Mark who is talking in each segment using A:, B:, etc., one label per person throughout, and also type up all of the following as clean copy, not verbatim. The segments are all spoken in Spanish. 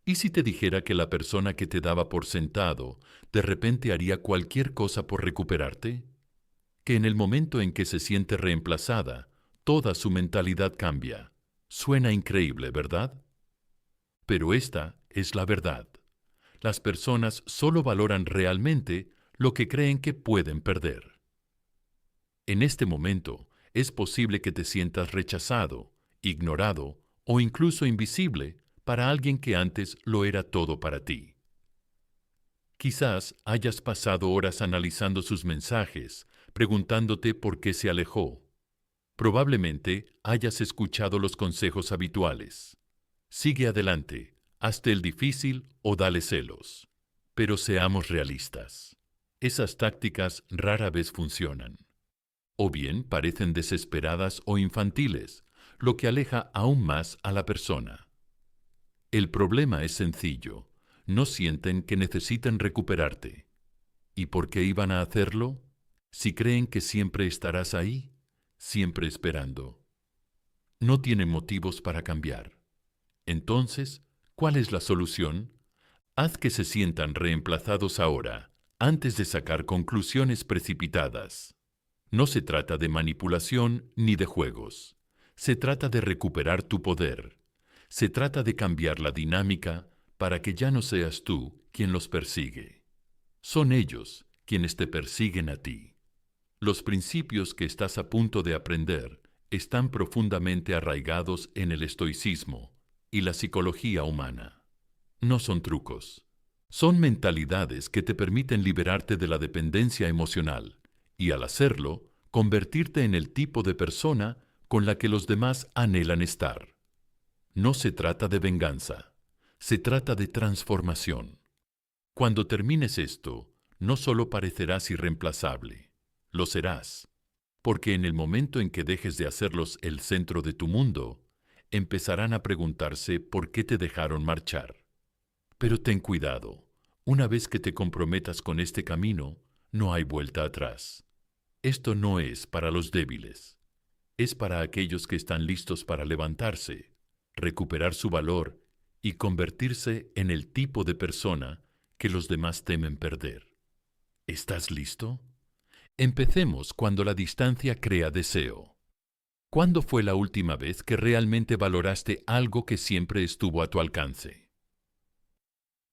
A: ¿Y si te dijera que la persona que te daba por sentado de repente haría cualquier cosa por recuperarte? Que en el momento en que se siente reemplazada, toda su mentalidad cambia. Suena increíble, ¿verdad? Pero esta es la verdad. Las personas solo valoran realmente lo que creen que pueden perder. En este momento, es posible que te sientas rechazado, ignorado o incluso invisible para alguien que antes lo era todo para ti. Quizás hayas pasado horas analizando sus mensajes, preguntándote por qué se alejó. Probablemente hayas escuchado los consejos habituales. Sigue adelante, hazte el difícil o dale celos. Pero seamos realistas. Esas tácticas rara vez funcionan. O bien parecen desesperadas o infantiles, lo que aleja aún más a la persona. El problema es sencillo. No sienten que necesitan recuperarte. ¿Y por qué iban a hacerlo? Si creen que siempre estarás ahí, siempre esperando. No tienen motivos para cambiar. Entonces, ¿cuál es la solución? Haz que se sientan reemplazados ahora, antes de sacar conclusiones precipitadas. No se trata de manipulación ni de juegos. Se trata de recuperar tu poder. Se trata de cambiar la dinámica para que ya no seas tú quien los persigue. Son ellos quienes te persiguen a ti. Los principios que estás a punto de aprender están profundamente arraigados en el estoicismo y la psicología humana. No son trucos. Son mentalidades que te permiten liberarte de la dependencia emocional y, al hacerlo, convertirte en el tipo de persona con la que los demás anhelan estar. No se trata de venganza, se trata de transformación. Cuando termines esto, no solo parecerás irreemplazable, lo serás, porque en el momento en que dejes de hacerlos el centro de tu mundo, empezarán a preguntarse por qué te dejaron marchar. Pero ten cuidado, una vez que te comprometas con este camino, no hay vuelta atrás. Esto no es para los débiles, es para aquellos que están listos para levantarse, recuperar su valor y convertirse en el tipo de persona que los demás temen perder. ¿Estás listo? Empecemos cuando la distancia crea deseo. ¿Cuándo fue la última vez que realmente valoraste algo que siempre estuvo a tu alcance?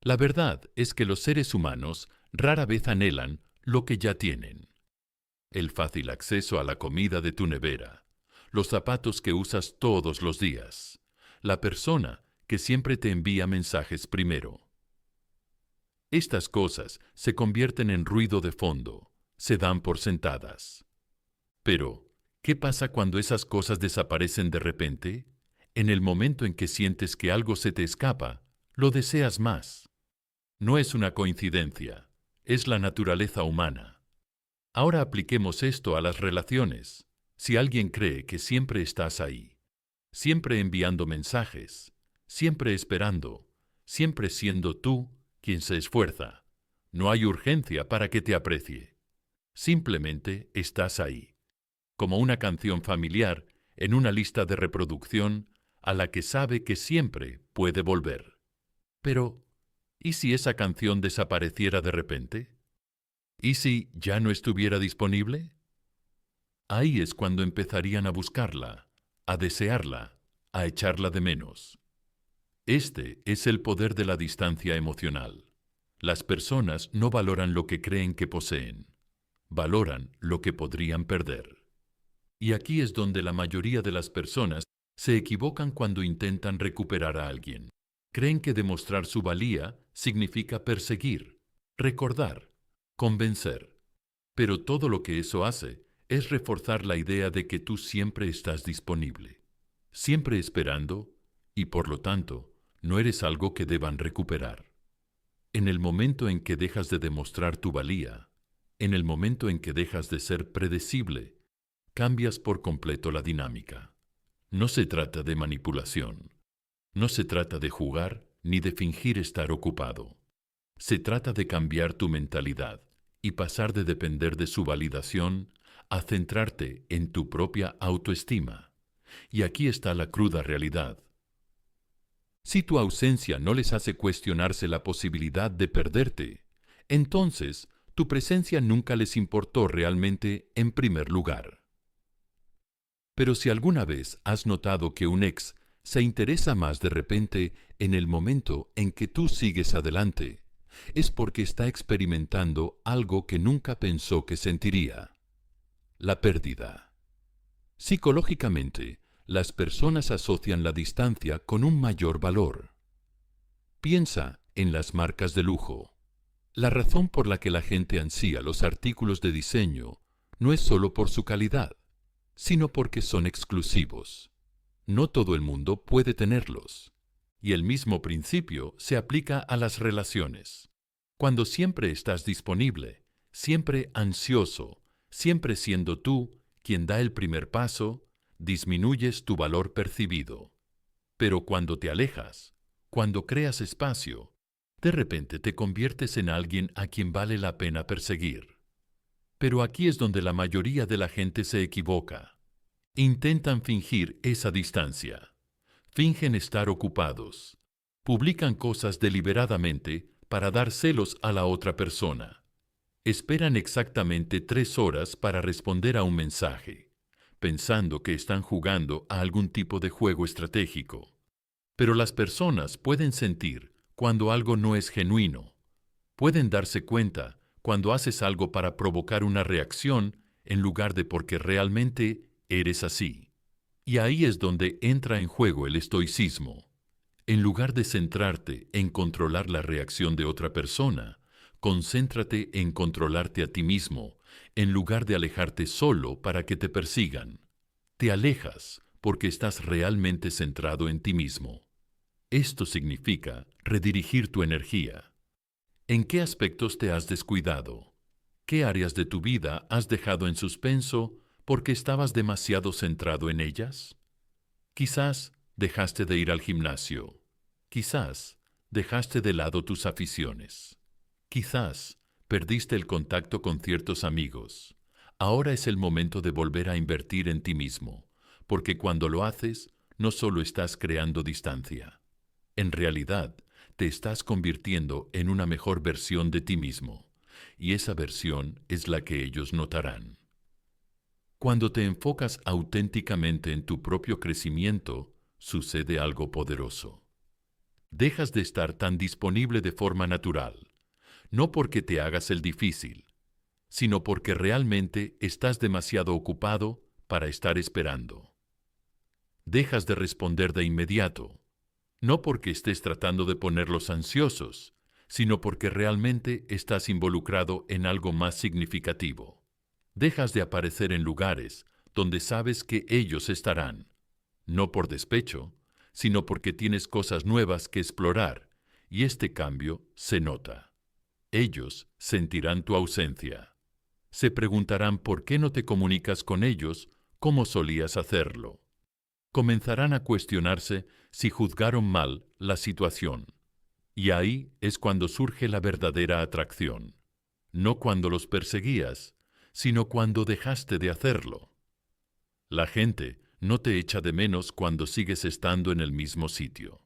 A: La verdad es que los seres humanos rara vez anhelan lo que ya tienen. El fácil acceso a la comida de tu nevera, los zapatos que usas todos los días, la persona que siempre te envía mensajes primero. Estas cosas se convierten en ruido de fondo, se dan por sentadas. Pero, ¿qué pasa cuando esas cosas desaparecen de repente? En el momento en que sientes que algo se te escapa, lo deseas más. No es una coincidencia, es la naturaleza humana. Ahora apliquemos esto a las relaciones. Si alguien cree que siempre estás ahí, siempre enviando mensajes, siempre esperando, siempre siendo tú quien se esfuerza, no hay urgencia para que te aprecie. Simplemente estás ahí, como una canción familiar en una lista de reproducción a la que sabe que siempre puede volver. Pero, ¿y si esa canción desapareciera de repente? ¿Y si ya no estuviera disponible? Ahí es cuando empezarían a buscarla, a desearla, a echarla de menos. Este es el poder de la distancia emocional. Las personas no valoran lo que creen que poseen, valoran lo que podrían perder. Y aquí es donde la mayoría de las personas se equivocan cuando intentan recuperar a alguien. Creen que demostrar su valía significa perseguir, recordar, convencer. Pero todo lo que eso hace es reforzar la idea de que tú siempre estás disponible, siempre esperando, y por lo tanto, no eres algo que deban recuperar. En el momento en que dejas de demostrar tu valía, en el momento en que dejas de ser predecible, cambias por completo la dinámica. No se trata de manipulación. No se trata de jugar ni de fingir estar ocupado. Se trata de cambiar tu mentalidad y pasar de depender de su validación a centrarte en tu propia autoestima. Y aquí está la cruda realidad. Si tu ausencia no les hace cuestionarse la posibilidad de perderte, entonces tu presencia nunca les importó realmente en primer lugar. Pero si alguna vez has notado que un ex se interesa más de repente en el momento en que tú sigues adelante, es porque está experimentando algo que nunca pensó que sentiría: la pérdida. Psicológicamente, las personas asocian la distancia con un mayor valor. Piensa en las marcas de lujo. La razón por la que la gente ansía los artículos de diseño no es solo por su calidad, sino porque son exclusivos. No todo el mundo puede tenerlos. Y el mismo principio se aplica a las relaciones. Cuando siempre estás disponible, siempre ansioso, siempre siendo tú quien da el primer paso, disminuyes tu valor percibido. Pero cuando te alejas, cuando creas espacio, de repente te conviertes en alguien a quien vale la pena perseguir. Pero aquí es donde la mayoría de la gente se equivoca. Intentan fingir esa distancia. Fingen estar ocupados. Publican cosas deliberadamente para dar celos a la otra persona. Esperan exactamente 3 horas para responder a un mensaje, pensando que están jugando a algún tipo de juego estratégico. Pero las personas pueden sentir cuando algo no es genuino. Pueden darse cuenta cuando haces algo para provocar una reacción en lugar de porque realmente eres así. Y ahí es donde entra en juego el estoicismo. En lugar de centrarte en controlar la reacción de otra persona, concéntrate en controlarte a ti mismo, en lugar de alejarte solo para que te persigan. Te alejas porque estás realmente centrado en ti mismo. Esto significa redirigir tu energía. ¿En qué aspectos te has descuidado? ¿Qué áreas de tu vida has dejado en suspenso porque estabas demasiado centrado en ellas? Quizás dejaste de ir al gimnasio. Quizás dejaste de lado tus aficiones. Quizás perdiste el contacto con ciertos amigos. Ahora es el momento de volver a invertir en ti mismo, porque cuando lo haces, no solo estás creando distancia. En realidad, te estás convirtiendo en una mejor versión de ti mismo, y esa versión es la que ellos notarán. Cuando te enfocas auténticamente en tu propio crecimiento, sucede algo poderoso. Dejas de estar tan disponible de forma natural, no porque te hagas el difícil, sino porque realmente estás demasiado ocupado para estar esperando. Dejas de responder de inmediato, no porque estés tratando de ponerlos ansiosos, sino porque realmente estás involucrado en algo más significativo. Dejas de aparecer en lugares donde sabes que ellos estarán, no por despecho, sino porque tienes cosas nuevas que explorar, y este cambio se nota. Ellos sentirán tu ausencia. Se preguntarán por qué no te comunicas con ellos como solías hacerlo. Comenzarán a cuestionarse si juzgaron mal la situación. Y ahí es cuando surge la verdadera atracción. No cuando los perseguías, sino cuando dejaste de hacerlo. La gente no te echa de menos cuando sigues estando en el mismo sitio.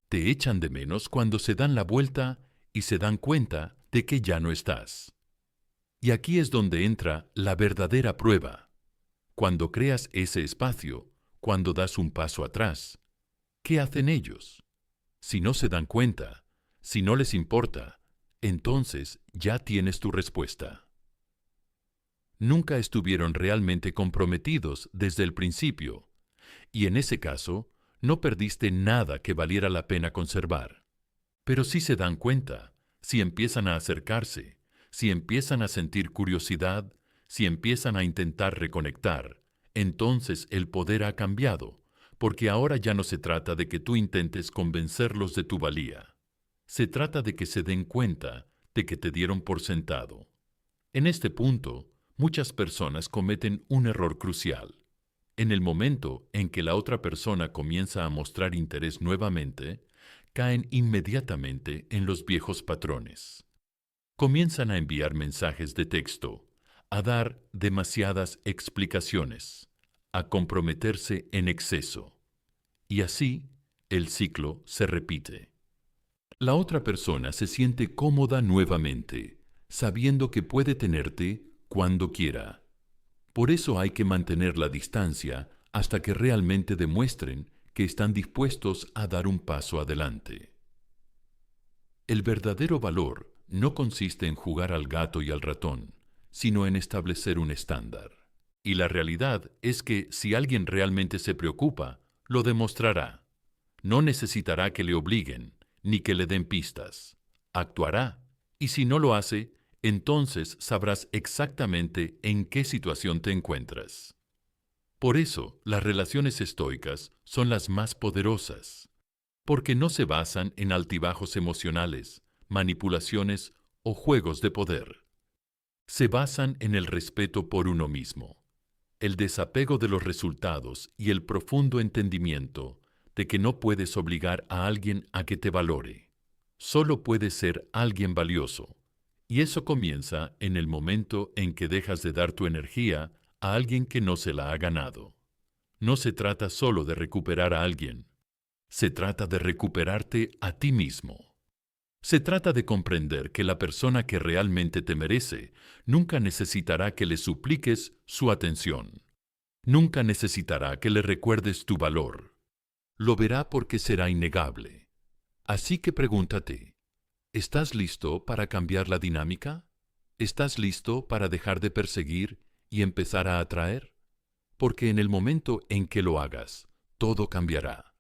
A: Te echan de menos cuando se dan la vuelta y se dan cuenta de que ya no estás. Y aquí es donde entra la verdadera prueba. Cuando creas ese espacio, cuando das un paso atrás, ¿qué hacen ellos? Si no se dan cuenta, si no les importa, entonces ya tienes tu respuesta. Nunca estuvieron realmente comprometidos desde el principio, y en ese caso, no perdiste nada que valiera la pena conservar. Pero si se dan cuenta, si empiezan a acercarse, si empiezan a sentir curiosidad, si empiezan a intentar reconectar, entonces el poder ha cambiado, porque ahora ya no se trata de que tú intentes convencerlos de tu valía. Se trata de que se den cuenta de que te dieron por sentado. En este punto, muchas personas cometen un error crucial. En el momento en que la otra persona comienza a mostrar interés nuevamente, caen inmediatamente en los viejos patrones. Comienzan a enviar mensajes de texto, a dar demasiadas explicaciones, a comprometerse en exceso. Y así, El ciclo se repite. La otra persona se siente cómoda nuevamente, sabiendo que puede tenerte cuando quiera. Por eso hay que mantener la distancia hasta que realmente demuestren que están dispuestos a dar un paso adelante. El verdadero valor no consiste en jugar al gato y al ratón, sino en establecer un estándar. Y la realidad es que si alguien realmente se preocupa, lo demostrará. No necesitará que le obliguen, ni que le den pistas. Actuará, y si no lo hace, entonces sabrás exactamente en qué situación te encuentras. Por eso, las relaciones estoicas son las más poderosas, porque no se basan en altibajos emocionales, manipulaciones o juegos de poder. Se basan en el respeto por uno mismo, el desapego de los resultados y el profundo entendimiento de que no puedes obligar a alguien a que te valore. Solo puedes ser alguien valioso, y eso comienza en el momento en que dejas de dar tu energía a alguien que no se la ha ganado. No se trata solo de recuperar a alguien, se trata de recuperarte a ti mismo. Se trata de comprender que la persona que realmente te merece nunca necesitará que le supliques su atención. Nunca necesitará que le recuerdes tu valor. Lo verá porque será innegable. Así que pregúntate, ¿estás listo para cambiar la dinámica? ¿Estás listo para dejar de perseguir y empezar a atraer? Porque en el momento en que lo hagas, todo cambiará.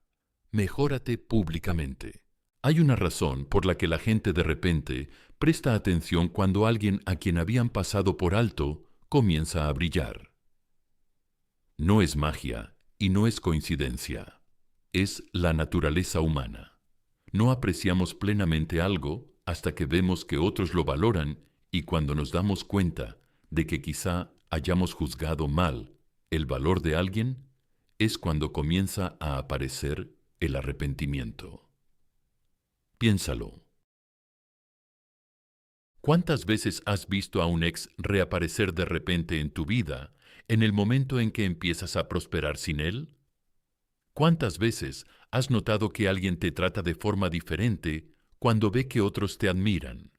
A: Mejórate públicamente. Hay una razón por la que la gente de repente presta atención cuando alguien a quien habían pasado por alto comienza a brillar. No es magia y no es coincidencia. Es la naturaleza humana. No apreciamos plenamente algo hasta que vemos que otros lo valoran y cuando nos damos cuenta de que quizá hayamos juzgado mal el valor de alguien, es cuando comienza a aparecer el arrepentimiento. Piénsalo. ¿Cuántas veces has visto a un ex reaparecer de repente en tu vida en el momento en que empiezas a prosperar sin él? ¿Cuántas veces has notado que alguien te trata de forma diferente cuando ve que otros te admiran?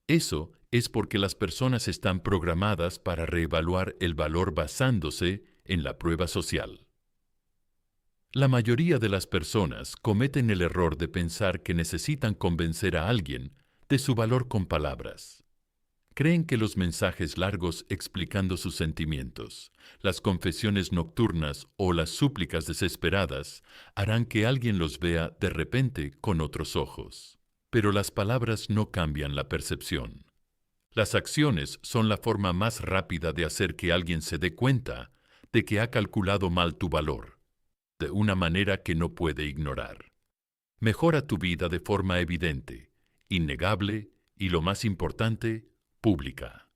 A: Eso es porque las personas están programadas para reevaluar el valor basándose en la prueba social. La mayoría de las personas cometen el error de pensar que necesitan convencer a alguien de su valor con palabras. Creen que los mensajes largos explicando sus sentimientos, las confesiones nocturnas o las súplicas desesperadas harán que alguien los vea de repente con otros ojos. Pero las palabras no cambian la percepción. Las acciones son la forma más rápida de hacer que alguien se dé cuenta de que ha calculado mal tu valor, de una manera que no puede ignorar. Mejora tu vida de forma evidente, innegable y, lo más importante, pública.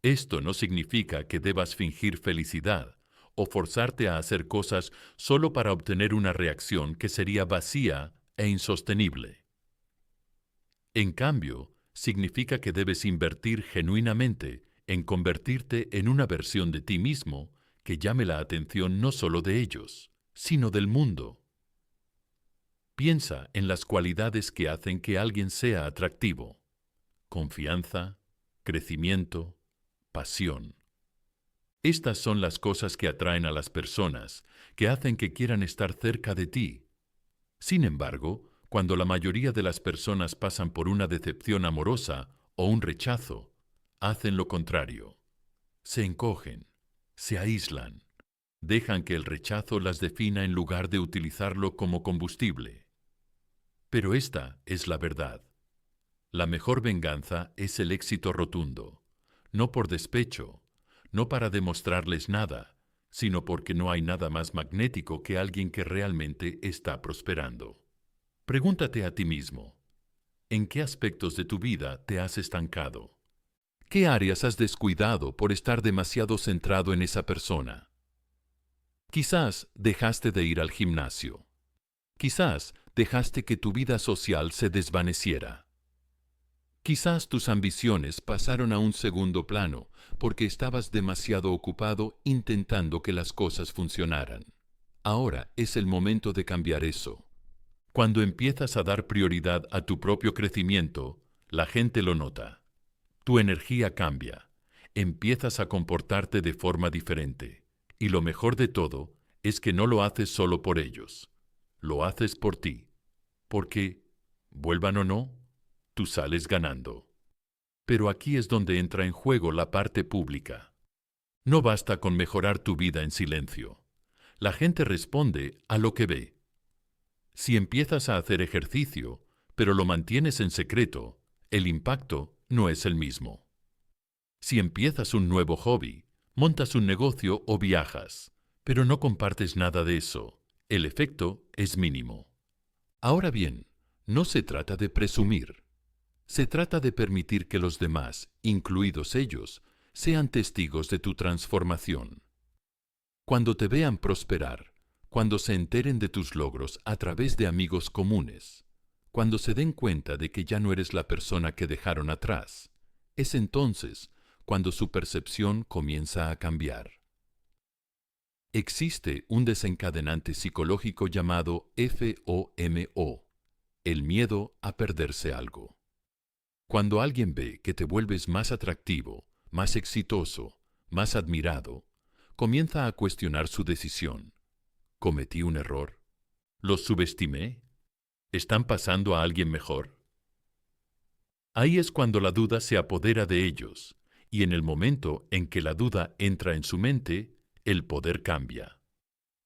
A: Esto no significa que debas fingir felicidad o forzarte a hacer cosas solo para obtener una reacción que sería vacía e insostenible. En cambio, significa que debes invertir genuinamente en convertirte en una versión de ti mismo que llame la atención no solo de ellos, sino del mundo. Piensa en las cualidades que hacen que alguien sea atractivo: confianza, crecimiento, pasión. Estas son las cosas que atraen a las personas, que hacen que quieran estar cerca de ti. Sin embargo, cuando la mayoría de las personas pasan por una decepción amorosa o un rechazo, hacen lo contrario. Se encogen, se aíslan, dejan que el rechazo las defina en lugar de utilizarlo como combustible. Pero esta es la verdad. La mejor venganza es el éxito rotundo, no por despecho, no para demostrarles nada, sino porque no hay nada más magnético que alguien que realmente está prosperando. Pregúntate a ti mismo, ¿en qué aspectos de tu vida te has estancado? ¿Qué áreas has descuidado por estar demasiado centrado en esa persona? Quizás dejaste de ir al gimnasio. Quizás dejaste que tu vida social se desvaneciera. Quizás tus ambiciones pasaron a un segundo plano porque estabas demasiado ocupado intentando que las cosas funcionaran. Ahora es el momento de cambiar eso. Cuando empiezas a dar prioridad a tu propio crecimiento, la gente lo nota. Tu energía cambia. Empiezas a comportarte de forma diferente. Y lo mejor de todo es que no lo haces solo por ellos. Lo haces por ti. Porque, vuelvan o no, tú sales ganando. Pero aquí es donde entra en juego la parte pública. No basta con mejorar tu vida en silencio. La gente responde a lo que ve. Si empiezas a hacer ejercicio, pero lo mantienes en secreto, el impacto no es el mismo. Si empiezas un nuevo hobby, montas un negocio o viajas, pero no compartes nada de eso, el efecto es mínimo. Ahora bien, no se trata de presumir. Se trata de permitir que los demás, incluidos ellos, sean testigos de tu transformación. Cuando te vean prosperar, cuando se enteren de tus logros a través de amigos comunes, cuando se den cuenta de que ya no eres la persona que dejaron atrás, es entonces cuando su percepción comienza a cambiar. Existe un desencadenante psicológico llamado FOMO, el miedo a perderse algo. Cuando alguien ve que te vuelves más atractivo, más exitoso, más admirado, comienza a cuestionar su decisión. ¿Cometí un error? ¿Los subestimé? ¿Están pasando a alguien mejor? Ahí es cuando la duda se apodera de ellos, y en el momento en que la duda entra en su mente, el poder cambia.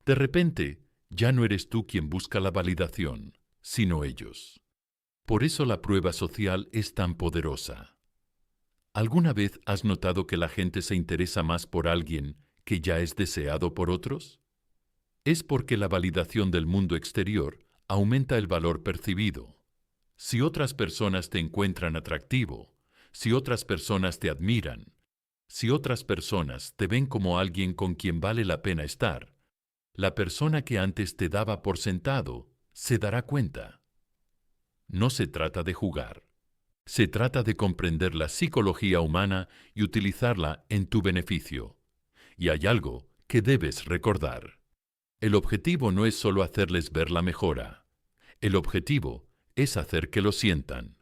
A: De repente, ya no eres tú quien busca la validación, sino ellos. Por eso la prueba social es tan poderosa. ¿Alguna vez has notado que la gente se interesa más por alguien que ya es deseado por otros? Es porque la validación del mundo exterior aumenta el valor percibido. Si otras personas te encuentran atractivo, si otras personas te admiran, si otras personas te ven como alguien con quien vale la pena estar, la persona que antes te daba por sentado se dará cuenta. No se trata de jugar. Se trata de comprender la psicología humana y utilizarla en tu beneficio. Y hay algo que debes recordar. El objetivo no es solo hacerles ver la mejora. El objetivo es hacer que lo sientan.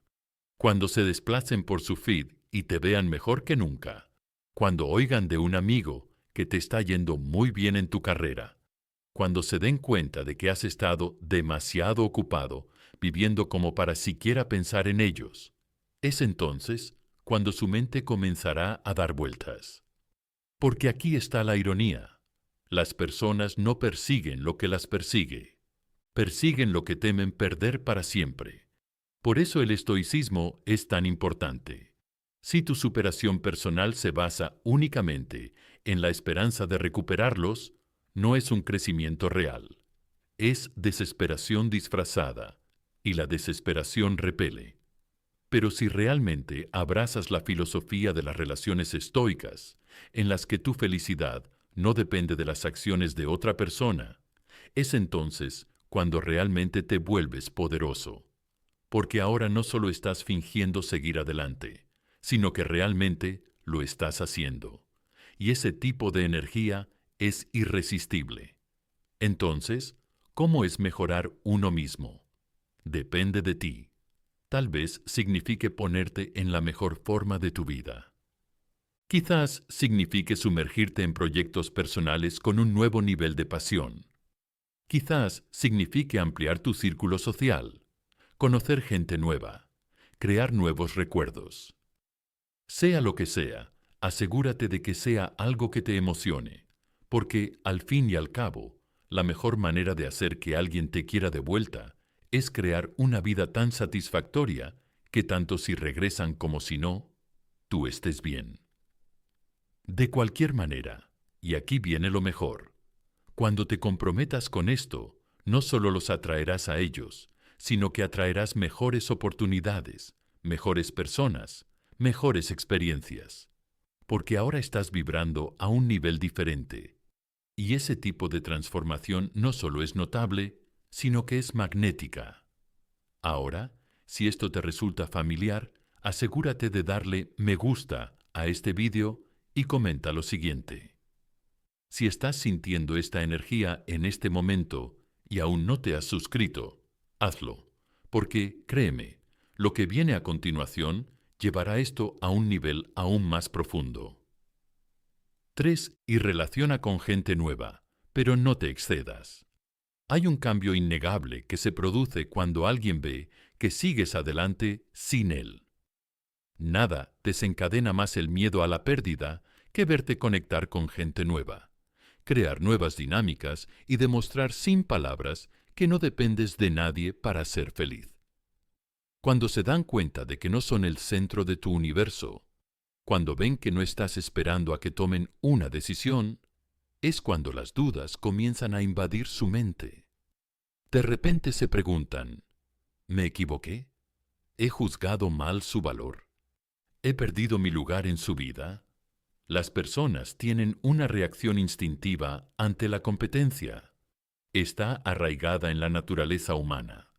A: Cuando se desplacen por su feed y te vean mejor que nunca. Cuando oigan de un amigo que te está yendo muy bien en tu carrera. Cuando se den cuenta de que has estado demasiado ocupado viviendo como para siquiera pensar en ellos. Es entonces cuando su mente comenzará a dar vueltas. Porque aquí está la ironía. Las personas no persiguen lo que las persigue. Persiguen lo que temen perder para siempre. Por eso el estoicismo es tan importante. Si tu superación personal se basa únicamente en la esperanza de recuperarlos, no es un crecimiento real. Es desesperación disfrazada, y la desesperación repele. Pero si realmente abrazas la filosofía de las relaciones estoicas, en las que tu felicidad no depende de las acciones de otra persona, es entonces cuando realmente te vuelves poderoso. Porque ahora no solo estás fingiendo seguir adelante, sino que realmente lo estás haciendo. Y ese tipo de energía es irresistible. Entonces, ¿cómo es mejorar uno mismo? Depende de ti. Tal vez signifique ponerte en la mejor forma de tu vida. Quizás signifique sumergirte en proyectos personales con un nuevo nivel de pasión. Quizás signifique ampliar tu círculo social, conocer gente nueva, crear nuevos recuerdos. Sea lo que sea, asegúrate de que sea algo que te emocione, porque, al fin y al cabo, la mejor manera de hacer que alguien te quiera de vuelta es crear una vida tan satisfactoria que tanto si regresan como si no, tú estés bien. De cualquier manera, y aquí viene lo mejor, cuando te comprometas con esto, no solo los atraerás a ellos, sino que atraerás mejores oportunidades, mejores personas, mejores experiencias. Porque ahora estás vibrando a un nivel diferente. Y ese tipo de transformación no solo es notable, sino que es magnética. Ahora, si esto te resulta familiar, asegúrate de darle me gusta a este vídeo y comenta lo siguiente. Si estás sintiendo esta energía en este momento y aún no te has suscrito, hazlo, porque, créeme, lo que viene a continuación llevará esto a un nivel aún más profundo. 3. Y relaciona con gente nueva, pero no te excedas. Hay un cambio innegable que se produce cuando alguien ve que sigues adelante sin él. Nada desencadena más el miedo a la pérdida que verte conectar con gente nueva, crear nuevas dinámicas y demostrar sin palabras que no dependes de nadie para ser feliz. Cuando se dan cuenta de que no son el centro de tu universo, cuando ven que no estás esperando a que tomen una decisión, es cuando las dudas comienzan a invadir su mente. De repente se preguntan, ¿me equivoqué? ¿He juzgado mal su valor? ¿He perdido mi lugar en su vida? Las personas tienen una reacción instintiva ante la competencia. Está arraigada en la naturaleza humana.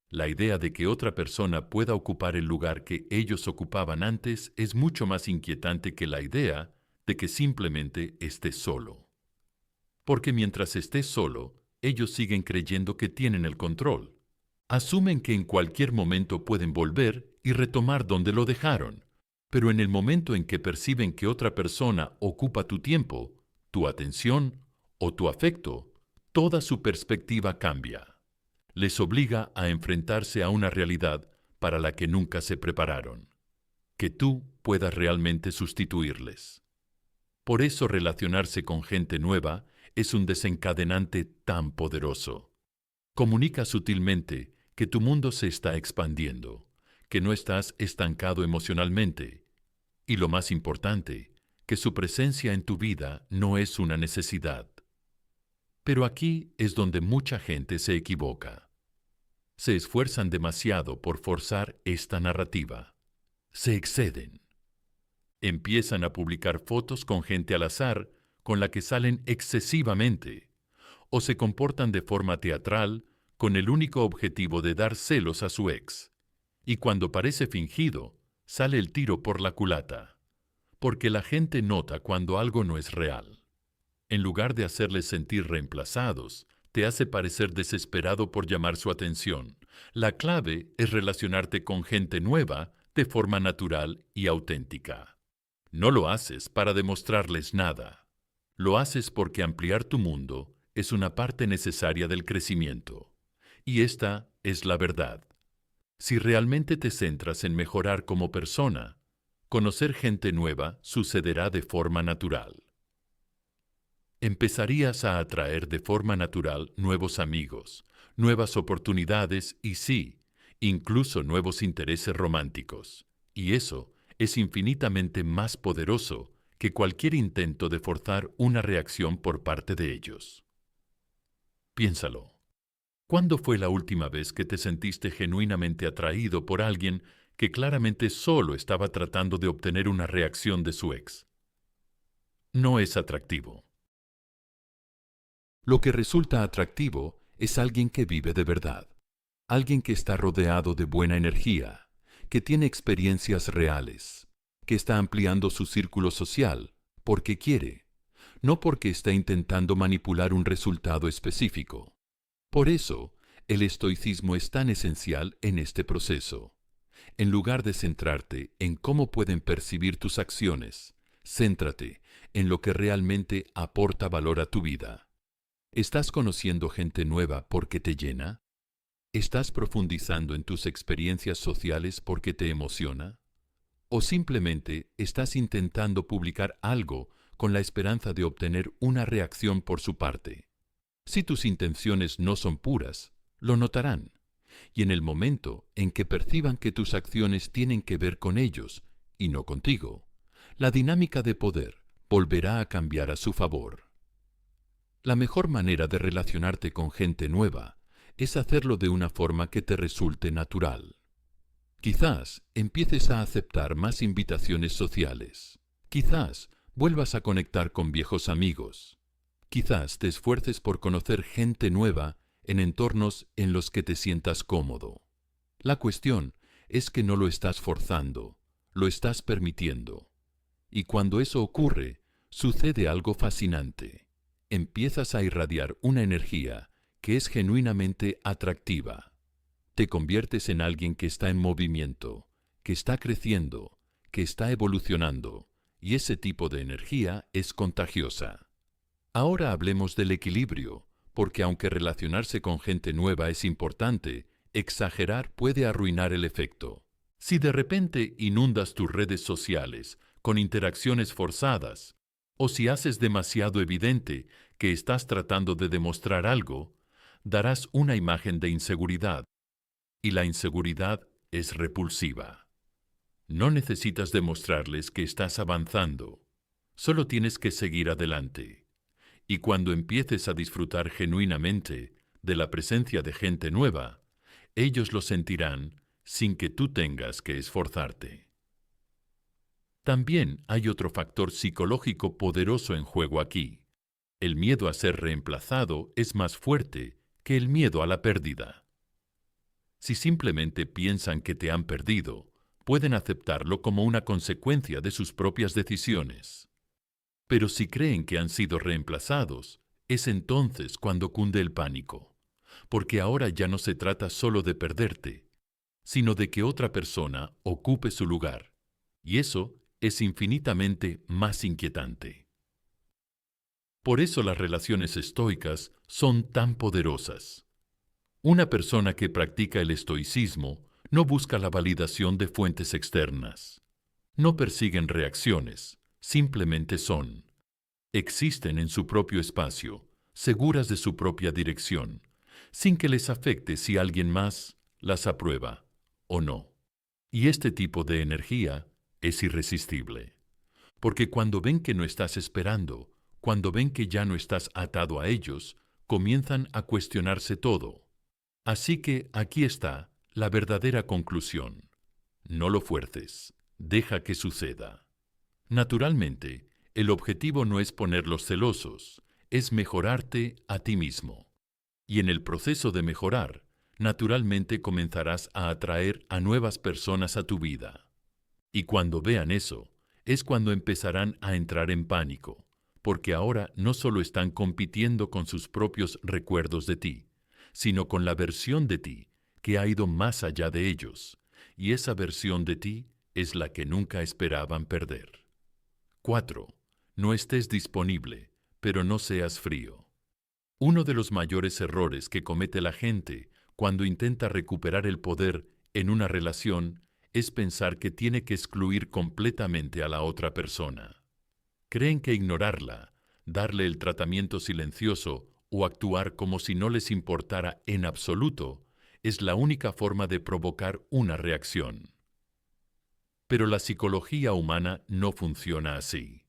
A: La idea de que otra persona pueda ocupar el lugar que ellos ocupaban antes es mucho más inquietante que la idea de que simplemente estés solo. Porque mientras estés solo, ellos siguen creyendo que tienen el control. Asumen que en cualquier momento pueden volver y retomar donde lo dejaron, pero en el momento en que perciben que otra persona ocupa tu tiempo, tu atención o tu afecto, toda su perspectiva cambia. Les obliga a enfrentarse a una realidad para la que nunca se prepararon, que tú puedas realmente sustituirles. Por eso relacionarse con gente nueva es un desencadenante tan poderoso. Comunica sutilmente que tu mundo se está expandiendo, que no estás estancado emocionalmente, y lo más importante, que su presencia en tu vida no es una necesidad. Pero aquí es donde mucha gente se equivoca. Se esfuerzan demasiado por forzar esta narrativa. Se exceden. Empiezan a publicar fotos con gente al azar con la que salen excesivamente, o se comportan de forma teatral con el único objetivo de dar celos a su ex. Y cuando parece fingido, sale el tiro por la culata, porque la gente nota cuando algo no es real. En lugar de hacerles sentir reemplazados, te hace parecer desesperado por llamar su atención. La clave es relacionarte con gente nueva de forma natural y auténtica. No lo haces para demostrarles nada. Lo haces porque ampliar tu mundo es una parte necesaria del crecimiento. Y esta es la verdad. Si realmente te centras en mejorar como persona, conocer gente nueva sucederá de forma natural. Empezarías a atraer de forma natural nuevos amigos, nuevas oportunidades y sí, incluso nuevos intereses románticos. Y eso es infinitamente más poderoso que cualquier intento de forzar una reacción por parte de ellos. Piénsalo. ¿Cuándo fue la última vez que te sentiste genuinamente atraído por alguien que claramente solo estaba tratando de obtener una reacción de su ex? No es atractivo. Lo que resulta atractivo es alguien que vive de verdad, alguien que está rodeado de buena energía, que tiene experiencias reales, que está ampliando su círculo social porque quiere, no porque está intentando manipular un resultado específico. Por eso, el estoicismo es tan esencial en este proceso. En lugar de centrarte en cómo pueden percibir tus acciones, céntrate en lo que realmente aporta valor a tu vida. ¿Estás conociendo gente nueva porque te llena? ¿Estás profundizando en tus experiencias sociales porque te emociona? ¿O simplemente estás intentando publicar algo con la esperanza de obtener una reacción por su parte? Si tus intenciones no son puras, lo notarán, y en el momento en que perciban que tus acciones tienen que ver con ellos y no contigo, la dinámica de poder volverá a cambiar a su favor. La mejor manera de relacionarte con gente nueva es hacerlo de una forma que te resulte natural. Quizás empieces a aceptar más invitaciones sociales. Quizás vuelvas a conectar con viejos amigos. Quizás te esfuerces por conocer gente nueva en entornos en los que te sientas cómodo. La cuestión es que no lo estás forzando, lo estás permitiendo. Y cuando eso ocurre, Sucede algo fascinante. Empiezas a irradiar una energía que es genuinamente atractiva. Te conviertes en alguien que está en movimiento, que está creciendo, que está evolucionando, y ese tipo de energía es contagiosa. Ahora hablemos del equilibrio, porque aunque relacionarse con gente nueva es importante, exagerar puede arruinar el efecto. Si de repente inundas tus redes sociales con interacciones forzadas, o si haces demasiado evidente que estás tratando de demostrar algo, darás una imagen de inseguridad, y la inseguridad es repulsiva. No necesitas demostrarles que estás avanzando, solo tienes que seguir adelante. Y cuando empieces a disfrutar genuinamente de la presencia de gente nueva, ellos lo sentirán sin que tú tengas que esforzarte. También hay otro factor psicológico poderoso en juego aquí. El miedo a ser reemplazado es más fuerte que el miedo a la pérdida. Si simplemente piensan que te han perdido, pueden aceptarlo como una consecuencia de sus propias decisiones. Pero si creen que han sido reemplazados, es entonces cuando cunde el pánico, porque ahora ya no se trata solo de perderte, sino de que otra persona ocupe su lugar, y eso es infinitamente más inquietante. Por eso las relaciones estoicas son tan poderosas. Una persona que practica el estoicismo no busca la validación de fuentes externas. No persiguen reacciones, simplemente son. Existen en su propio espacio, seguras de su propia dirección, sin que les afecte si alguien más las aprueba o no. Y este tipo de energía es irresistible, porque cuando ven que no estás esperando, cuando ven que ya no estás atado a ellos, comienzan a cuestionarse todo. Así que aquí está la verdadera conclusión. No lo fuerces, deja que suceda. Naturalmente, el objetivo no es ponerlos celosos, es mejorarte a ti mismo. Y en el proceso de mejorar, naturalmente comenzarás a atraer a nuevas personas a tu vida. Y cuando vean eso, es cuando empezarán a entrar en pánico, porque ahora no solo están compitiendo con sus propios recuerdos de ti, sino con la versión de ti que ha ido más allá de ellos, y esa versión de ti es la que nunca esperaban perder. 4. No estés disponible, pero no seas frío. Uno de los mayores errores que comete la gente cuando intenta recuperar el poder en una relación es pensar que tiene que excluir completamente a la otra persona. Creen que ignorarla, darle el tratamiento silencioso o actuar como si no les importara en absoluto es la única forma de provocar una reacción. Pero la psicología humana no funciona así.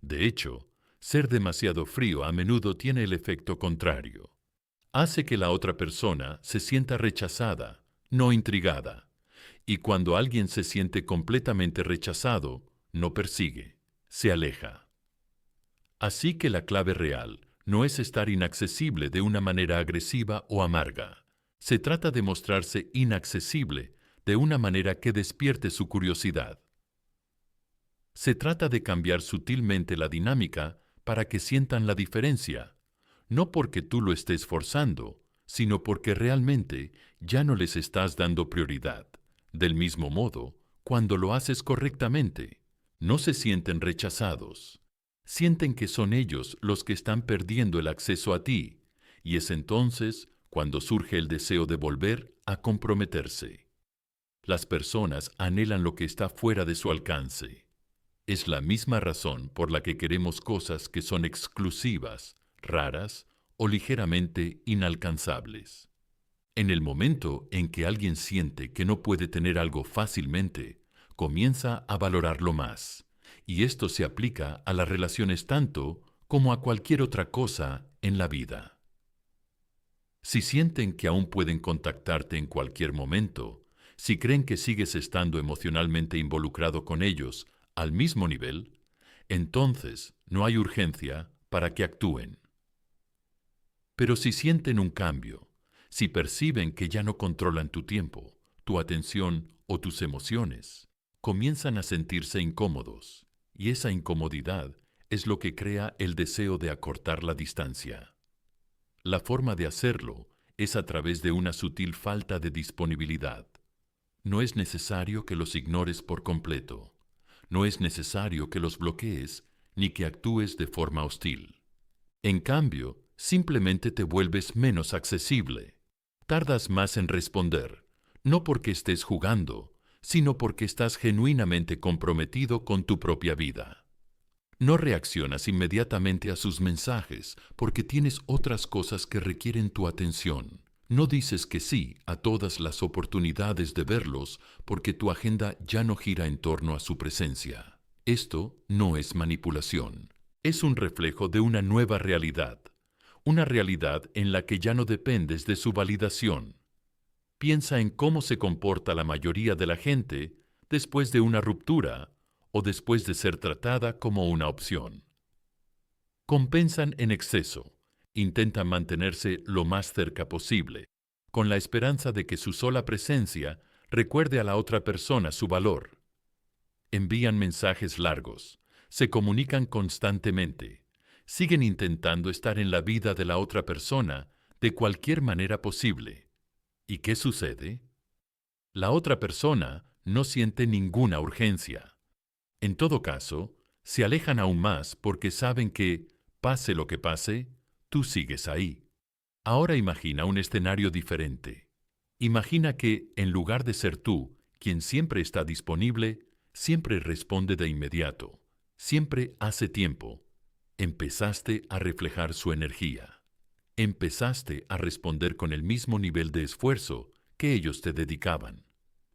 A: De hecho, ser demasiado frío a menudo tiene el efecto contrario. Hace que la otra persona se sienta rechazada, no intrigada. Y cuando alguien se siente completamente rechazado, no persigue, se aleja. Así que la clave real no es estar inaccesible de una manera agresiva o amarga. Se trata de mostrarse inaccesible de una manera que despierte su curiosidad. Se trata de cambiar sutilmente la dinámica para que sientan la diferencia, no porque tú lo estés forzando, sino porque realmente ya no les estás dando prioridad. Del mismo modo, cuando lo haces correctamente, no se sienten rechazados. Sienten que son ellos los que están perdiendo el acceso a ti, y es entonces cuando surge el deseo de volver a comprometerse. Las personas anhelan lo que está fuera de su alcance. Es la misma razón por la que queremos cosas que son exclusivas, raras o ligeramente inalcanzables. En el momento en que alguien siente que no puede tener algo fácilmente, comienza a valorarlo más. Y esto se aplica a las relaciones tanto como a cualquier otra cosa en la vida. Si sienten que aún pueden contactarte en cualquier momento, si creen que sigues estando emocionalmente involucrado con ellos al mismo nivel, entonces no hay urgencia para que actúen. Pero si sienten un cambio, si perciben que ya no controlan tu tiempo, tu atención o tus emociones, comienzan a sentirse incómodos, y esa incomodidad es lo que crea el deseo de acortar la distancia. La forma de hacerlo es a través de una sutil falta de disponibilidad. No es necesario que los ignores por completo. No es necesario que los bloquees ni que actúes de forma hostil. En cambio, simplemente te vuelves menos accesible. Tardas más en responder, no porque estés jugando, sino porque estás genuinamente comprometido con tu propia vida. No reaccionas inmediatamente a sus mensajes porque tienes otras cosas que requieren tu atención. No dices que sí a todas las oportunidades de verlos porque tu agenda ya no gira en torno a su presencia. Esto no es manipulación. Es un reflejo de una nueva realidad. Una realidad en la que ya no dependes de su validación. Piensa en cómo se comporta la mayoría de la gente después de una ruptura o después de ser tratada como una opción. Compensan en exceso, intentan mantenerse lo más cerca posible, con la esperanza de que su sola presencia recuerde a la otra persona su valor. Envían mensajes largos, se comunican constantemente, siguen intentando estar en la vida de la otra persona de cualquier manera posible. ¿Y qué sucede? La otra persona no siente ninguna urgencia. En todo caso, se alejan aún más porque saben que, pase lo que pase, tú sigues ahí. Ahora imagina un escenario diferente. Imagina que, en lugar de ser tú, quien siempre está disponible, siempre responde de inmediato, siempre hace tiempo, empezaste a reflejar su energía. Empezaste a responder con el mismo nivel de esfuerzo que ellos te dedicaban.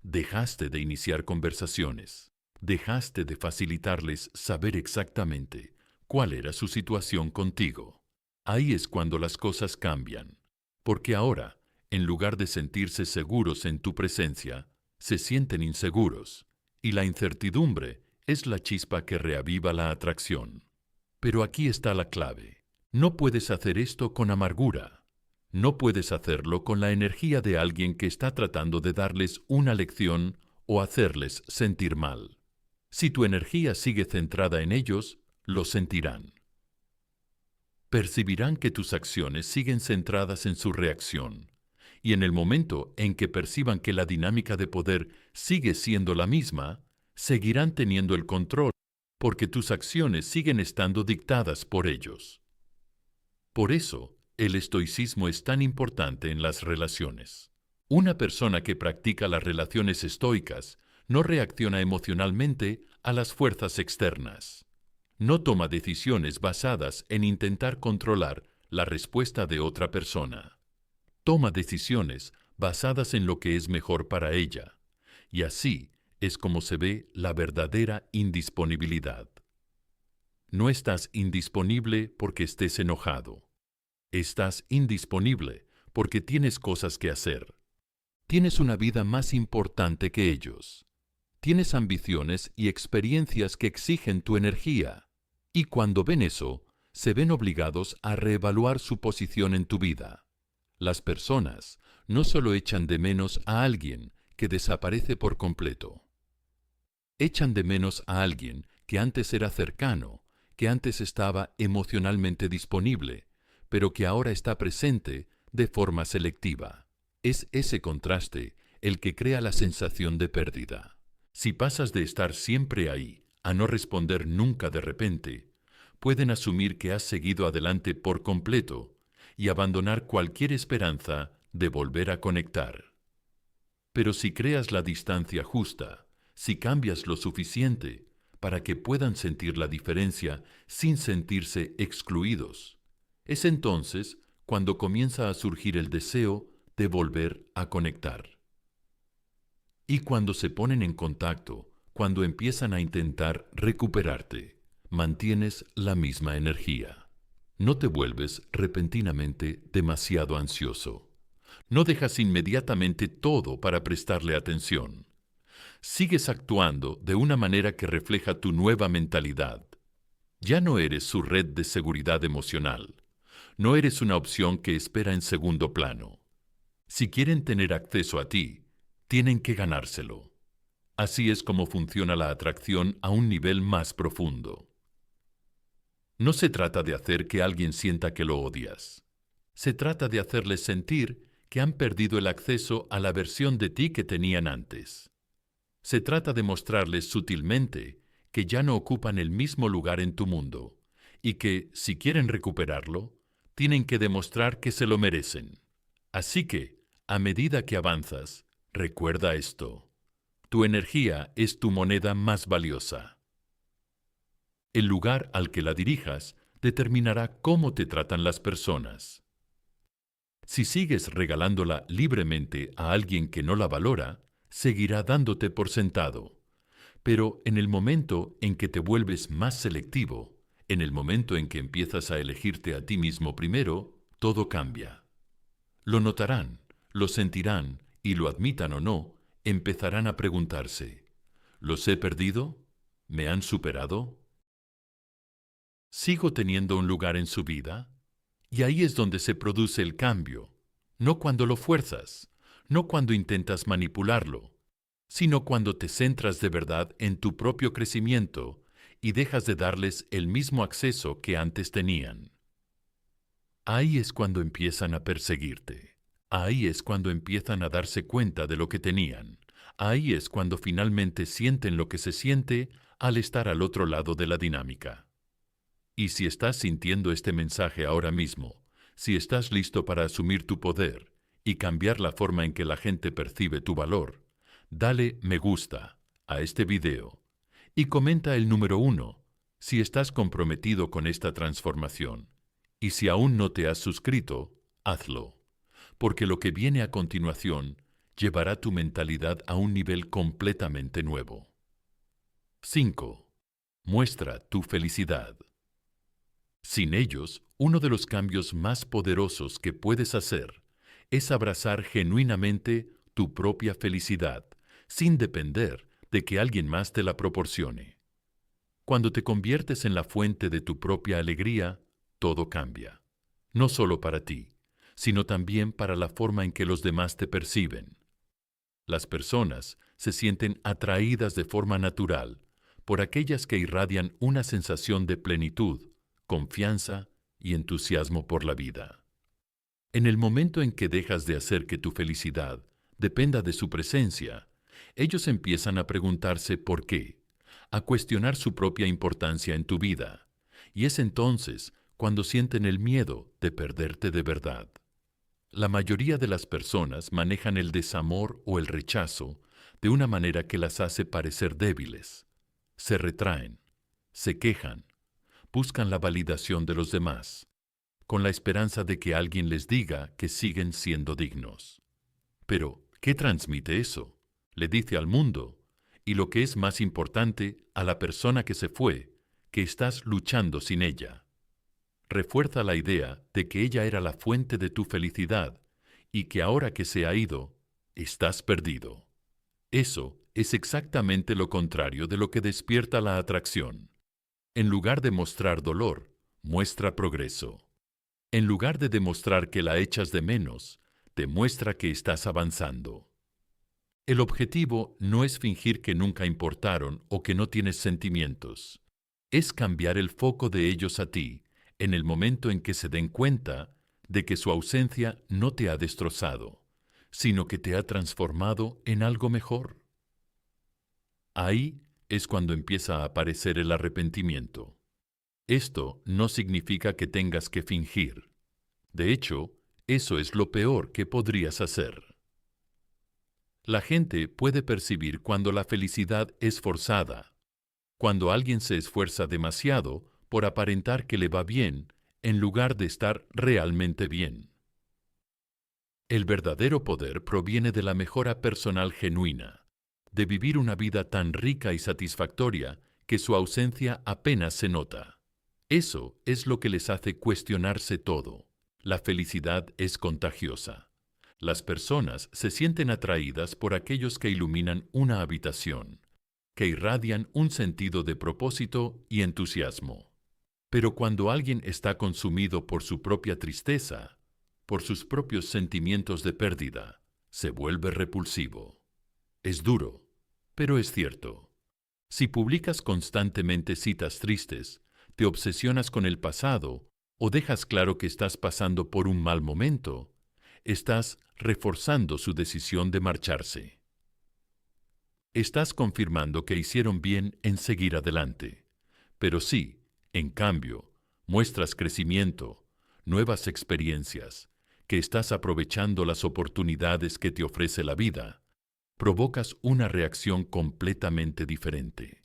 A: Dejaste de iniciar conversaciones. Dejaste de facilitarles saber exactamente cuál era su situación contigo. Ahí es cuando las cosas cambian, porque ahora, en lugar de sentirse seguros en tu presencia, se sienten inseguros, y la incertidumbre es la chispa que reaviva la atracción. Pero aquí está la clave. No puedes hacer esto con amargura. No puedes hacerlo con la energía de alguien que está tratando de darles una lección o hacerles sentir mal. Si tu energía sigue centrada en ellos, lo sentirán. Percibirán que tus acciones siguen centradas en su reacción, y en el momento en que perciban que la dinámica de poder sigue siendo la misma, seguirán teniendo el control, porque tus acciones siguen estando dictadas por ellos. Por eso, el estoicismo es tan importante en las relaciones. Una persona que practica las relaciones estoicas no reacciona emocionalmente a las fuerzas externas. No toma decisiones basadas en intentar controlar la respuesta de otra persona. Toma decisiones basadas en lo que es mejor para ella. Y así es como se ve la verdadera indisponibilidad. No estás indisponible porque estés enojado. Estás indisponible porque tienes cosas que hacer. Tienes una vida más importante que ellos. Tienes ambiciones y experiencias que exigen tu energía. Y cuando ven eso, se ven obligados a reevaluar su posición en tu vida. Las personas no solo echan de menos a alguien que desaparece por completo. Echan de menos a alguien que antes era cercano, que antes estaba emocionalmente disponible, pero que ahora está presente de forma selectiva. Es ese contraste el que crea la sensación de pérdida. Si pasas de estar siempre ahí a no responder nunca de repente, pueden asumir que has seguido adelante por completo y abandonar cualquier esperanza de volver a conectar. Pero si creas la distancia justa, si cambias lo suficiente para que puedan sentir la diferencia sin sentirse excluidos, es entonces cuando comienza a surgir el deseo de volver a conectar. Y cuando se ponen en contacto, cuando empiezan a intentar recuperarte, mantienes la misma energía. No te vuelves repentinamente demasiado ansioso. No dejas inmediatamente todo para prestarle atención. Sigues actuando de una manera que refleja tu nueva mentalidad. Ya no eres su red de seguridad emocional. No eres una opción que espera en segundo plano. Si quieren tener acceso a ti, tienen que ganárselo. Así es como funciona la atracción a un nivel más profundo. No se trata de hacer que alguien sienta que lo odias. Se trata de hacerles sentir que han perdido el acceso a la versión de ti que tenían antes. Se trata de mostrarles sutilmente que ya no ocupan el mismo lugar en tu mundo y que, si quieren recuperarlo, tienen que demostrar que se lo merecen. Así que, a medida que avanzas, recuerda esto. Tu energía es tu moneda más valiosa. El lugar al que la dirijas determinará cómo te tratan las personas. Si sigues regalándola libremente a alguien que no la valora, seguirá dándote por sentado. Pero en el momento en que te vuelves más selectivo, en el momento en que empiezas a elegirte a ti mismo primero, todo cambia. Lo notarán, lo sentirán y lo admitan o no, empezarán a preguntarse: ¿los he perdido? ¿Me han superado? ¿Sigo teniendo un lugar en su vida? Y ahí es donde se produce el cambio, no cuando lo fuerzas, no cuando intentas manipularlo, sino cuando te centras de verdad en tu propio crecimiento y dejas de darles el mismo acceso que antes tenían. Ahí es cuando empiezan a perseguirte. Ahí es cuando empiezan a darse cuenta de lo que tenían. Ahí es cuando finalmente sienten lo que se siente al estar al otro lado de la dinámica. Y si estás sintiendo este mensaje ahora mismo, si estás listo para asumir tu poder y cambiar la forma en que la gente percibe tu valor, dale me gusta a este video y comenta el número 1 si estás comprometido con esta transformación. Y si aún no te has suscrito, hazlo, porque lo que viene a continuación llevará tu mentalidad a un nivel completamente nuevo. 5. Muestra tu felicidad. Sin ellos, uno de los cambios más poderosos que puedes hacer es abrazar genuinamente tu propia felicidad, sin depender de que alguien más te la proporcione. Cuando te conviertes en la fuente de tu propia alegría, todo cambia. No solo para ti, sino también para la forma en que los demás te perciben. Las personas se sienten atraídas de forma natural por aquellas que irradian una sensación de plenitud, confianza y entusiasmo por la vida. En el momento en que dejas de hacer que tu felicidad dependa de su presencia, ellos empiezan a preguntarse por qué, a cuestionar su propia importancia en tu vida, y es entonces cuando sienten el miedo de perderte de verdad. La mayoría de las personas manejan el desamor o el rechazo de una manera que las hace parecer débiles. Se retraen, se quejan, buscan la validación de los demás, con la esperanza de que alguien les diga que siguen siendo dignos. Pero, ¿qué transmite eso? Le dice al mundo, y lo que es más importante, a la persona que se fue, que estás luchando sin ella. Refuerza la idea de que ella era la fuente de tu felicidad y que ahora que se ha ido, estás perdido. Eso es exactamente lo contrario de lo que despierta la atracción. En lugar de mostrar dolor, muestra progreso. En lugar de demostrar que la echas de menos, demuestra que estás avanzando. El objetivo no es fingir que nunca importaron o que no tienes sentimientos. Es cambiar el foco de ellos a ti en el momento en que se den cuenta de que su ausencia no te ha destrozado, sino que te ha transformado en algo mejor. Ahí es cuando empieza a aparecer el arrepentimiento. Esto no significa que tengas que fingir. De hecho, eso es lo peor que podrías hacer. La gente puede percibir cuando la felicidad es forzada, cuando alguien se esfuerza demasiado por aparentar que le va bien en lugar de estar realmente bien. El verdadero poder proviene de la mejora personal genuina, de vivir una vida tan rica y satisfactoria que su ausencia apenas se nota. Eso es lo que les hace cuestionarse todo. La felicidad es contagiosa. Las personas se sienten atraídas por aquellos que iluminan una habitación, que irradian un sentido de propósito y entusiasmo. Pero cuando alguien está consumido por su propia tristeza, por sus propios sentimientos de pérdida, se vuelve repulsivo. Es duro, pero es cierto. Si publicas constantemente citas tristes, te obsesionas con el pasado o dejas claro que estás pasando por un mal momento, estás reforzando su decisión de marcharse. Estás confirmando que hicieron bien en seguir adelante. Pero si, en cambio, muestras crecimiento, nuevas experiencias, que estás aprovechando las oportunidades que te ofrece la vida, provocas una reacción completamente diferente.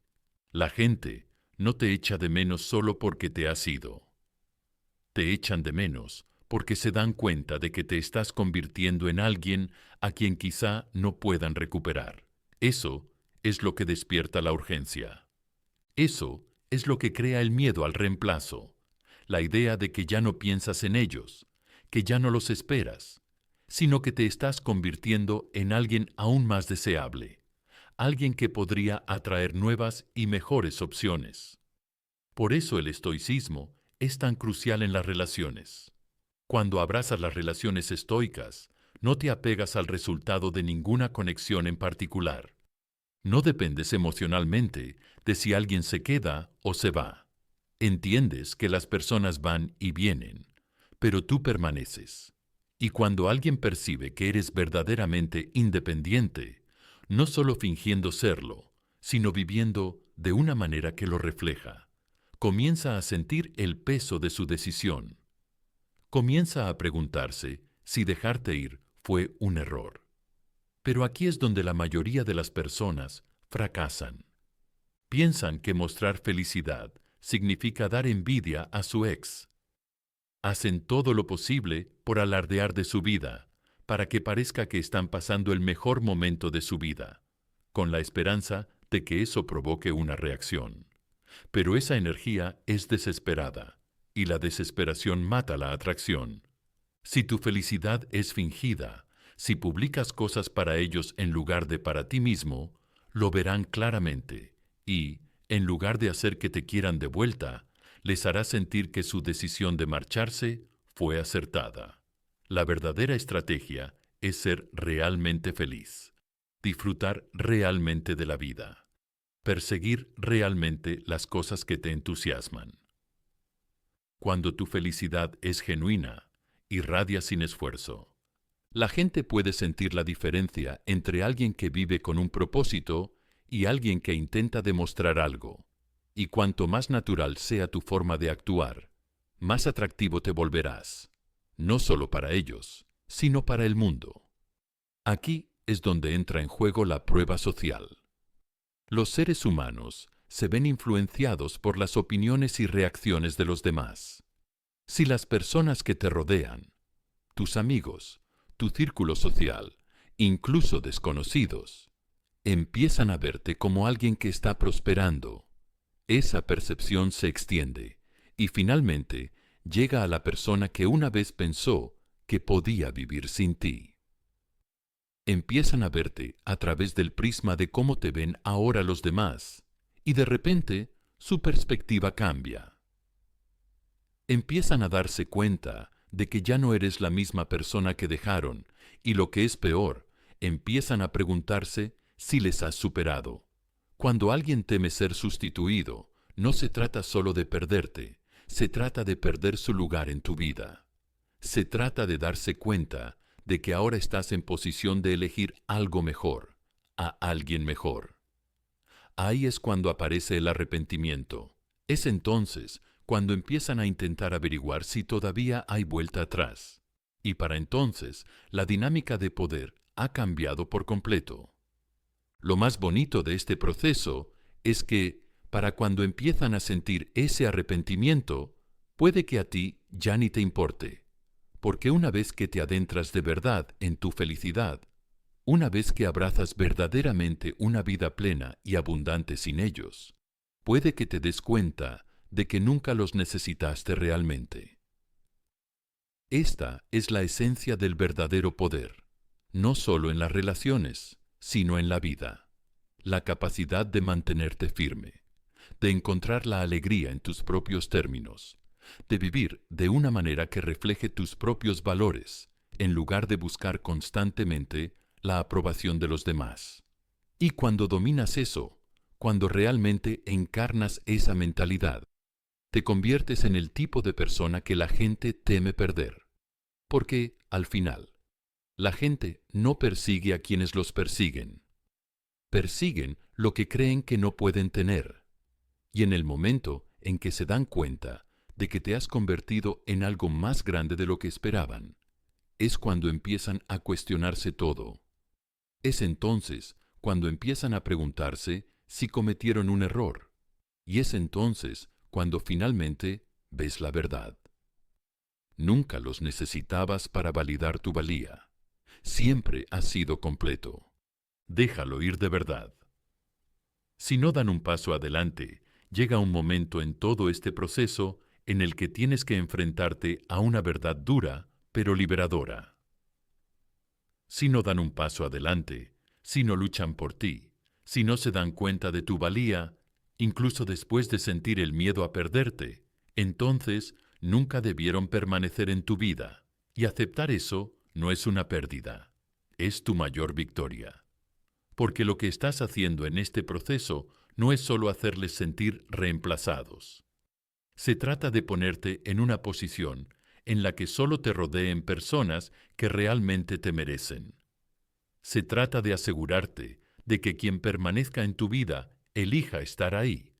A: La gente no te echa de menos solo porque te has ido. Te echan de menos porque se dan cuenta de que te estás convirtiendo en alguien a quien quizá no puedan recuperar. Eso es lo que despierta la urgencia. Eso es lo que crea el miedo al reemplazo, la idea de que ya no piensas en ellos, que ya no los esperas, sino que te estás convirtiendo en alguien aún más deseable, alguien que podría atraer nuevas y mejores opciones. Por eso el estoicismo es tan crucial en las relaciones. Cuando abrazas las relaciones estoicas, no te apegas al resultado de ninguna conexión en particular. No dependes emocionalmente de si alguien se queda o se va. Entiendes que las personas van y vienen, pero tú permaneces. Y cuando alguien percibe que eres verdaderamente independiente, no solo fingiendo serlo, sino viviendo de una manera que lo refleja, comienza a sentir el peso de su decisión. Comienza a preguntarse si dejarte ir fue un error. Pero aquí es donde la mayoría de las personas fracasan. Piensan que mostrar felicidad significa dar envidia a su ex. Hacen todo lo posible por alardear de su vida, para que parezca que están pasando el mejor momento de su vida, con la esperanza de que eso provoque una reacción. Pero esa energía es desesperada, y la desesperación mata la atracción. Si tu felicidad es fingida, si publicas cosas para ellos en lugar de para ti mismo, lo verán claramente y, en lugar de hacer que te quieran de vuelta, les hará sentir que su decisión de marcharse fue acertada. La verdadera estrategia es ser realmente feliz, disfrutar realmente de la vida, perseguir realmente las cosas que te entusiasman. Cuando tu felicidad es genuina, irradia sin esfuerzo. La gente puede sentir la diferencia entre alguien que vive con un propósito y alguien que intenta demostrar algo. Y cuanto más natural sea tu forma de actuar, más atractivo te volverás, no solo para ellos, sino para el mundo. Aquí es donde entra en juego la prueba social. Los seres humanos se ven influenciados por las opiniones y reacciones de los demás. Si las personas que te rodean, tus amigos, tu círculo social, incluso desconocidos, empiezan a verte como alguien que está prosperando, esa percepción se extiende y finalmente llega a la persona que una vez pensó que podía vivir sin ti. Empiezan a verte a través del prisma de cómo te ven ahora los demás y de repente su perspectiva cambia. Empiezan a darse cuenta de que ya no eres la misma persona que dejaron y lo que es peor, empiezan a preguntarse si les has superado. Cuando alguien teme ser sustituido, no se trata solo de perderte, se trata de perder su lugar en tu vida. Se trata de darse cuenta de que ahora estás en posición de elegir algo mejor, a alguien mejor. Ahí es cuando aparece el arrepentimiento. Es entonces cuando empiezan a intentar averiguar si todavía hay vuelta atrás. Y para entonces, la dinámica de poder ha cambiado por completo. Lo más bonito de este proceso es que, para cuando empiezan a sentir ese arrepentimiento, puede que a ti ya ni te importe. Porque una vez que te adentras de verdad en tu felicidad, una vez que abrazas verdaderamente una vida plena y abundante sin ellos, puede que te des cuenta de que nunca los necesitaste realmente. Esta es la esencia del verdadero poder, no solo en las relaciones, sino en la vida. La capacidad de mantenerte firme, de encontrar la alegría en tus propios términos, de vivir de una manera que refleje tus propios valores, en lugar de buscar constantemente la aprobación de los demás. Y cuando dominas eso, cuando realmente encarnas esa mentalidad, Te conviertes en el tipo de persona que la gente teme perder. Porque, al final, la gente no persigue a quienes los persiguen. Persiguen lo que creen que no pueden tener. Y en el momento en que se dan cuenta de que te has convertido en algo más grande de lo que esperaban, es cuando empiezan a cuestionarse todo. Es entonces cuando empiezan a preguntarse si cometieron un error. Y es entonces cuando finalmente ves la verdad. Nunca los necesitabas para validar tu valía. Siempre has sido completo. Déjalo ir de verdad. Si no dan un paso adelante, llega un momento en todo este proceso en el que tienes que enfrentarte a una verdad dura, pero liberadora. Si no dan un paso adelante, si no luchan por ti, si no se dan cuenta de tu valía, incluso después de sentir el miedo a perderte, entonces nunca debieron permanecer en tu vida. Y aceptar eso no es una pérdida, es tu mayor victoria. Porque lo que estás haciendo en este proceso no es solo hacerles sentir reemplazados. Se trata de ponerte en una posición en la que solo te rodeen personas que realmente te merecen. Se trata de asegurarte de que quien permanezca en tu vida elija estar ahí,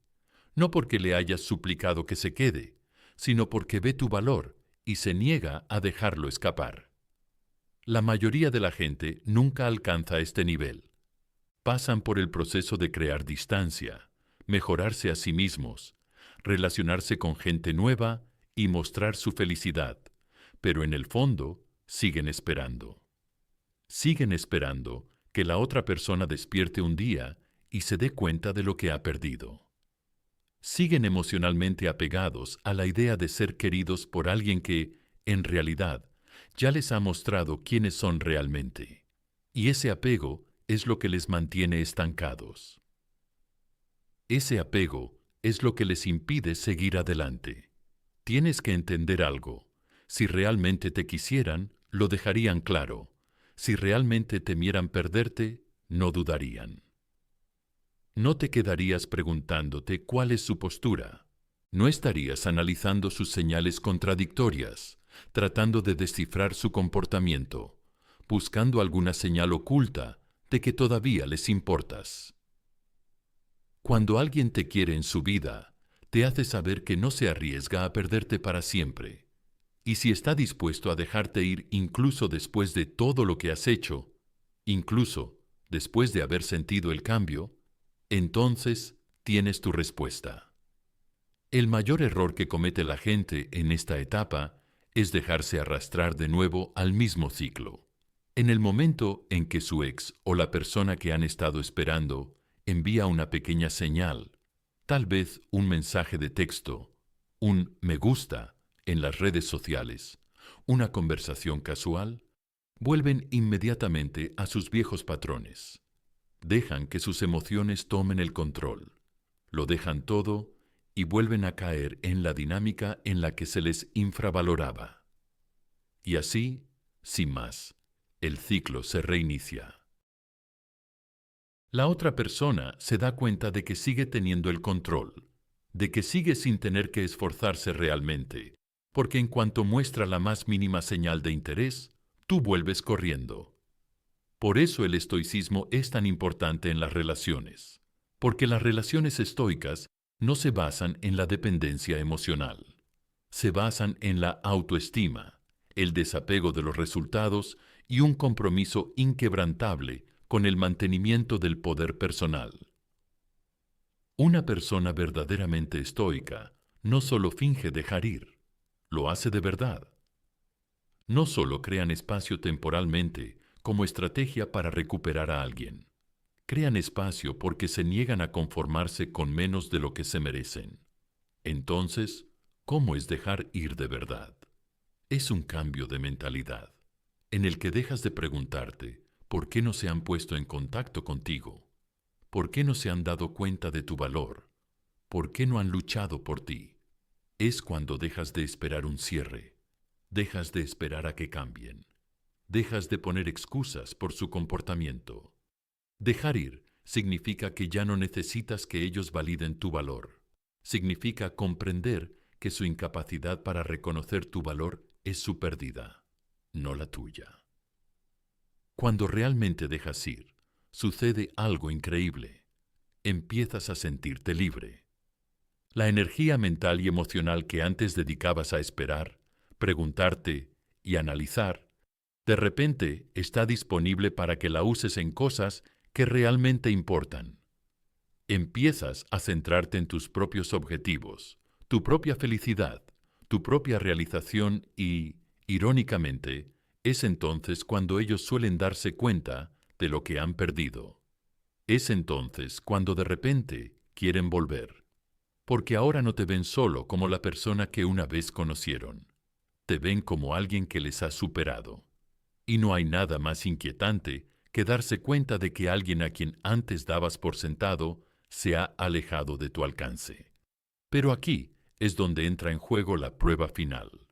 A: no porque le hayas suplicado que se quede, sino porque ve tu valor y se niega a dejarlo escapar. La mayoría de la gente nunca alcanza este nivel. Pasan por el proceso de crear distancia, mejorarse a sí mismos, relacionarse con gente nueva y mostrar su felicidad, pero en el fondo siguen esperando. Siguen esperando que la otra persona despierte un día y se dé cuenta de lo que ha perdido. Siguen emocionalmente apegados a la idea de ser queridos por alguien que, en realidad, ya les ha mostrado quiénes son realmente. Y ese apego es lo que les mantiene estancados. Ese apego es lo que les impide seguir adelante. Tienes que entender algo. Si realmente te quisieran, lo dejarían claro. Si realmente temieran perderte, no dudarían. No te quedarías preguntándote cuál es su postura. No estarías analizando sus señales contradictorias, tratando de descifrar su comportamiento, buscando alguna señal oculta de que todavía les importas. Cuando alguien te quiere en su vida, te hace saber que no se arriesga a perderte para siempre. Y si está dispuesto a dejarte ir incluso después de todo lo que has hecho, incluso después de haber sentido el cambio, entonces tienes tu respuesta. El mayor error que comete la gente en esta etapa es dejarse arrastrar de nuevo al mismo ciclo. En el momento en que su ex o la persona que han estado esperando envía una pequeña señal, tal vez un mensaje de texto, un me gusta en las redes sociales, una conversación casual, vuelven inmediatamente a sus viejos patrones. Dejan que sus emociones tomen el control, lo dejan todo y vuelven a caer en la dinámica en la que se les infravaloraba. Y así, sin más, el ciclo se reinicia. La otra persona se da cuenta de que sigue teniendo el control, de que sigue sin tener que esforzarse realmente, porque en cuanto muestra la más mínima señal de interés, tú vuelves corriendo. Por eso el estoicismo es tan importante en las relaciones, porque las relaciones estoicas no se basan en la dependencia emocional, se basan en la autoestima, el desapego de los resultados y un compromiso inquebrantable con el mantenimiento del poder personal. Una persona verdaderamente estoica no solo finge dejar ir, lo hace de verdad. No solo crean espacio temporalmente como estrategia para recuperar a alguien. Crean espacio porque se niegan a conformarse con menos de lo que se merecen. Entonces, ¿cómo es dejar ir de verdad? Es un cambio de mentalidad, en el que dejas de preguntarte por qué no se han puesto en contacto contigo, por qué no se han dado cuenta de tu valor, por qué no han luchado por ti. Es cuando dejas de esperar un cierre, dejas de esperar a que cambien, dejas de poner excusas por su comportamiento. Dejar ir significa que ya no necesitas que ellos validen tu valor. Significa comprender que su incapacidad para reconocer tu valor es su pérdida, no la tuya. Cuando realmente dejas ir, sucede algo increíble. Empiezas a sentirte libre. La energía mental y emocional que antes dedicabas a esperar, preguntarte y analizar, de repente está disponible para que la uses en cosas que realmente importan. Empiezas a centrarte en tus propios objetivos, tu propia felicidad, tu propia realización y, irónicamente, es entonces cuando ellos suelen darse cuenta de lo que han perdido. Es entonces cuando de repente quieren volver, porque ahora no te ven solo como la persona que una vez conocieron, te ven como alguien que les ha superado. Y no hay nada más inquietante que darse cuenta de que alguien a quien antes dabas por sentado se ha alejado de tu alcance. Pero aquí es donde entra en juego la prueba final.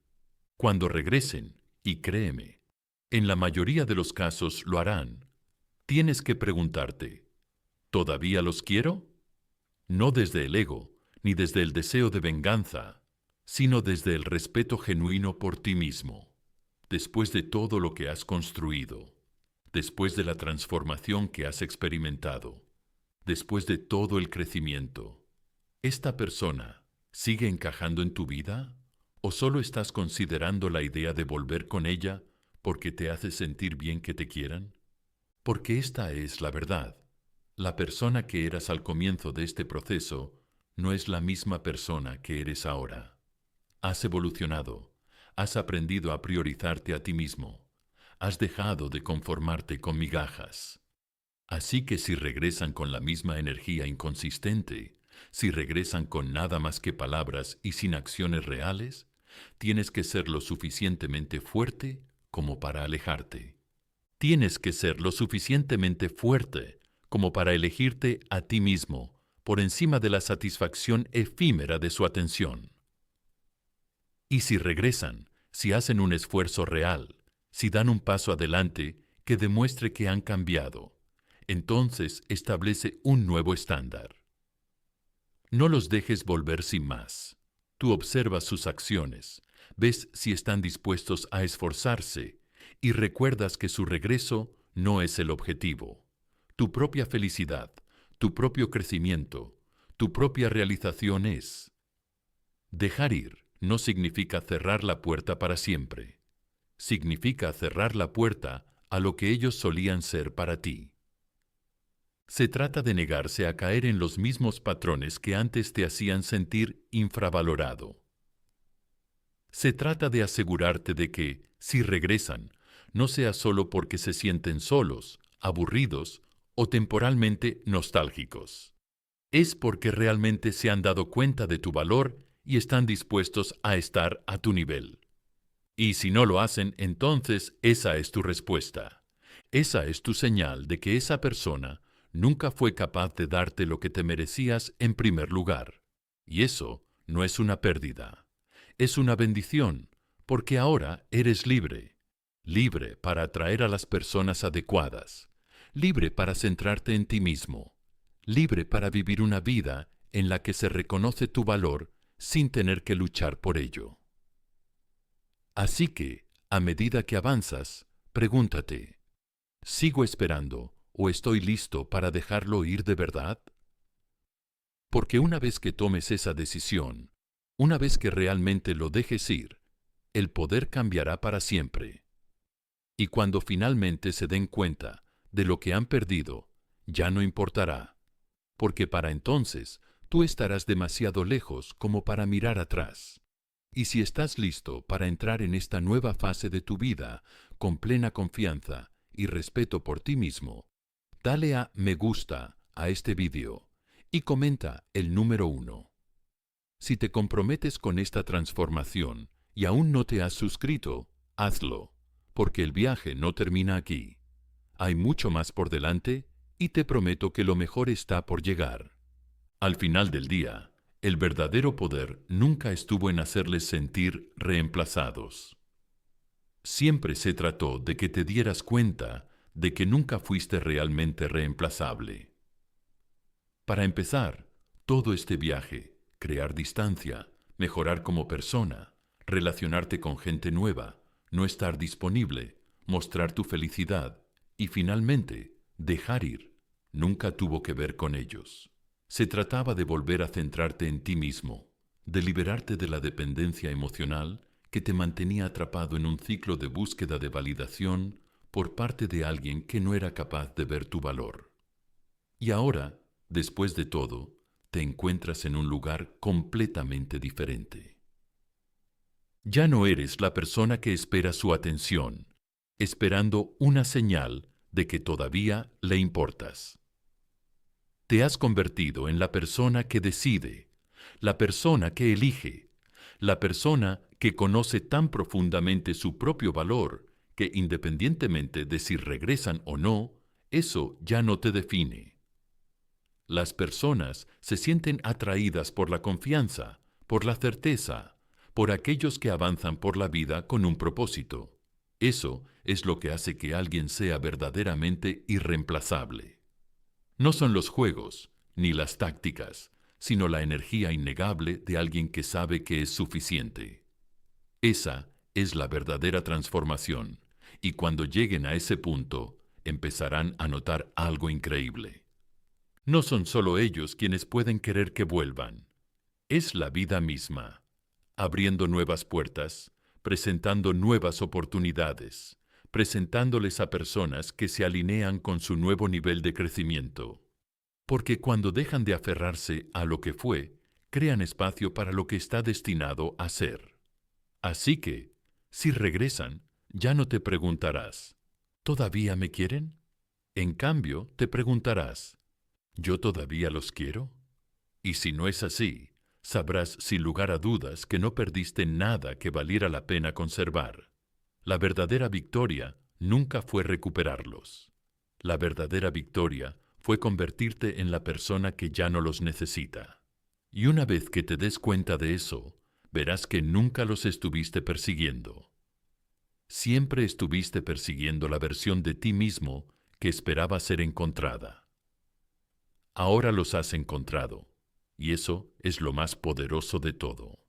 A: Cuando regresen, y créeme, en la mayoría de los casos lo harán, tienes que preguntarte, ¿todavía los quiero? No desde el ego, ni desde el deseo de venganza, sino desde el respeto genuino por ti mismo. Después de todo lo que has construido, después de la transformación que has experimentado, después de todo el crecimiento, ¿esta persona sigue encajando en tu vida? ¿O solo estás considerando la idea de volver con ella porque te hace sentir bien que te quieran? Porque esta es la verdad. La persona que eras al comienzo de este proceso no es la misma persona que eres ahora. Has evolucionado, has aprendido a priorizarte a ti mismo, has dejado de conformarte con migajas. Así que si regresan con la misma energía inconsistente, si regresan con nada más que palabras y sin acciones reales, tienes que ser lo suficientemente fuerte como para alejarte. Tienes que ser lo suficientemente fuerte como para elegirte a ti mismo por encima de la satisfacción efímera de su atención. Y si regresan, si hacen un esfuerzo real, si dan un paso adelante que demuestre que han cambiado, entonces establece un nuevo estándar. No los dejes volver sin más. Tú observas sus acciones, ves si están dispuestos a esforzarse y recuerdas que su regreso no es el objetivo. Tu propia felicidad, tu propio crecimiento, tu propia realización es. Dejar ir no significa cerrar la puerta para siempre. Significa cerrar la puerta a lo que ellos solían ser para ti. Se trata de negarse a caer en los mismos patrones que antes te hacían sentir infravalorado. Se trata de asegurarte de que, si regresan, no sea solo porque se sienten solos, aburridos o temporalmente nostálgicos. Es porque realmente se han dado cuenta de tu valor y están dispuestos a estar a tu nivel. Y si no lo hacen, entonces esa es tu respuesta. Esa es tu señal de que esa persona nunca fue capaz de darte lo que te merecías en primer lugar. Y eso no es una pérdida. Es una bendición, porque ahora eres libre. Libre para atraer a las personas adecuadas. Libre para centrarte en ti mismo. Libre para vivir una vida en la que se reconoce tu valor sin tener que luchar por ello. Así que, a medida que avanzas, pregúntate, ¿sigo esperando o estoy listo para dejarlo ir de verdad? Porque una vez que tomes esa decisión, una vez que realmente lo dejes ir, el poder cambiará para siempre. Y cuando finalmente se den cuenta de lo que han perdido, ya no importará, porque para entonces tú estarás demasiado lejos como para mirar atrás. Y si estás listo para entrar en esta nueva fase de tu vida con plena confianza y respeto por ti mismo, dale a me gusta a este vídeo y comenta el número 1. Si te comprometes con esta transformación y aún no te has suscrito, hazlo, porque el viaje no termina aquí. Hay mucho más por delante y te prometo que lo mejor está por llegar. Al final del día, el verdadero poder nunca estuvo en hacerles sentir reemplazados. Siempre se trató de que te dieras cuenta de que nunca fuiste realmente reemplazable. Para empezar, todo este viaje, crear distancia, mejorar como persona, relacionarte con gente nueva, no estar disponible, mostrar tu felicidad y finalmente dejar ir. Nunca tuvo que ver con ellos. Se trataba de volver a centrarte en ti mismo, de liberarte de la dependencia emocional que te mantenía atrapado en un ciclo de búsqueda de validación por parte de alguien que no era capaz de ver tu valor. Y ahora, después de todo, te encuentras en un lugar completamente diferente. Ya no eres la persona que espera su atención, esperando una señal de que todavía le importas. Te has convertido en la persona que decide, la persona que elige, la persona que conoce tan profundamente su propio valor que independientemente de si regresan o no, eso ya no te define. Las personas se sienten atraídas por la confianza, por la certeza, por aquellos que avanzan por la vida con un propósito. Eso es lo que hace que alguien sea verdaderamente irreemplazable. No son los juegos, ni las tácticas, sino la energía innegable de alguien que sabe que es suficiente. Esa es la verdadera transformación, y cuando lleguen a ese punto, empezarán a notar algo increíble. No son solo ellos quienes pueden querer que vuelvan. Es la vida misma, abriendo nuevas puertas, presentando nuevas oportunidades, presentándoles a personas que se alinean con su nuevo nivel de crecimiento. Porque cuando dejan de aferrarse a lo que fue, crean espacio para lo que está destinado a ser. Así que, si regresan, ya no te preguntarás, ¿todavía me quieren? En cambio, te preguntarás, ¿yo todavía los quiero? Y si no es así, sabrás sin lugar a dudas que no perdiste nada que valiera la pena conservar. La verdadera victoria nunca fue recuperarlos. La verdadera victoria fue convertirte en la persona que ya no los necesita. Y una vez que te des cuenta de eso, verás que nunca los estuviste persiguiendo. Siempre estuviste persiguiendo la versión de ti mismo que esperaba ser encontrada. Ahora los has encontrado, y eso es lo más poderoso de todo.